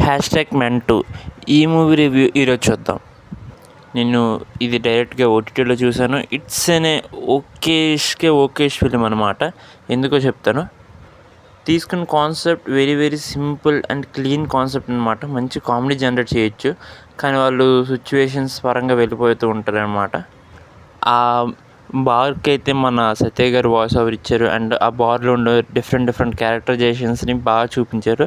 #MEN2 ఈ movie review ఈరోజు చూద్దాం. నేను ఇది డైరెక్ట్గా ఓటీటీలో చూశాను. ఇట్స్ ఓకేష్ ఫిలిం అనమాట. ఎందుకో చెప్తాను. తీసుకున్న concept very simple and clean concept అనమాట. మంచి కామెడీ జనరేట్ చేయొచ్చు, కానీ వాళ్ళు సిచ్యువేషన్స్ పరంగా వెళ్ళిపోతూ ఉంటారు అనమాట. ఆ బార్కి అయితే మన సత్య గారు వాయిస్ ఓవర్ ఇచ్చారు. అండ్ ఆ బార్లో ఉండే డిఫరెంట్ క్యారెక్టరైజేషన్స్ని బాగా చూపించారు.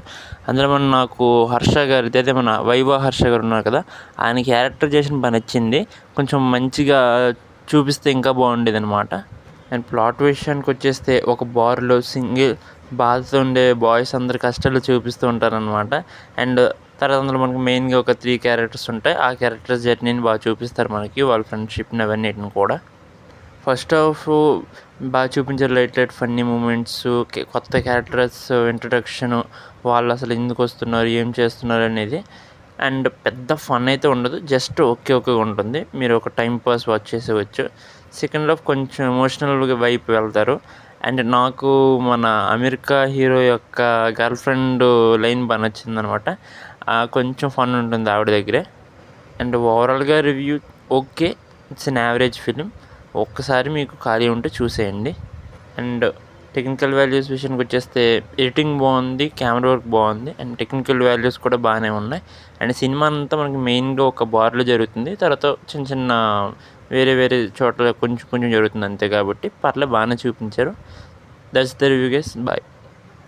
అందులో నాకు హర్ష గారు, అదే మన వైవా హర్ష గారు ఉన్నారు కదా, ఆయన క్యారెక్టరైజేషన్ బాగా నచ్చింది. కొంచెం మంచిగా చూపిస్తే ఇంకా బాగుండేది అనమాట. అండ్ ప్లాట్ విషయానికి వచ్చేస్తే, ఒక బార్లో సింగిల్ బాధతో ఉండే బాయ్స్ అందరి కష్టాలు చూపిస్తూ ఉంటారనమాట. అండ్ తర్వాత అందులో మనకు మెయిన్గా ఒక 3 క్యారెక్టర్స్ ఉంటాయి. ఆ క్యారెక్టర్స్ జర్నీని బాగా చూపిస్తారు మనకి, వాళ్ళ ఫ్రెండ్షిప్ని అవన్నిటిని కూడా. ఫస్ట్ హాఫ్ బాగా చూపించారు, లైట్ ఫన్నీ మూమెంట్స్, కొత్త క్యారెక్టర్స్ ఇంట్రడక్షను, వాళ్ళు అసలు ఎందుకు వస్తున్నారు, ఏం చేస్తున్నారు అనేది. అండ్ పెద్ద ఫన్ అయితే ఉండదు, జస్ట్ ఓకే ఉంటుంది. మీరు ఒక టైం పాస్ వాచ్ చేసేవచ్చు. సెకండ్ హాఫ్ కొంచెం ఎమోషనల్ వైపు వెళ్తారు. అండ్ నాకు మన అమెరికా హీరో యొక్క గర్ల్ ఫ్రెండ్ లైన్ బాగా నచ్చిందనమాట. కొంచెం ఫన్ ఉంటుంది ఆవిడ దగ్గరే. అండ్ ఓవరాల్గా review okay, it's an average film. ఒక్కసారి మీకు ఖాళీ ఉంటే చూసేయండి. అండ్ టెక్నికల్ వాల్యూస్ విషయానికి వచ్చేస్తే, ఎడిటింగ్ బాగుంది, కెమెరా వర్క్ బాగుంది, అండ్ టెక్నికల్ వాల్యూస్ కూడా బాగానే ఉన్నాయి. అండ్ సినిమా అంతా మనకి మెయిన్గా ఒక బార్లో జరుగుతుంది, తర్వాత చిన్న వేరే చోట్ల కొంచెం జరుగుతుంది అంతే. కాబట్టి బాగానే చూపించారు. That's the review guys. Bye.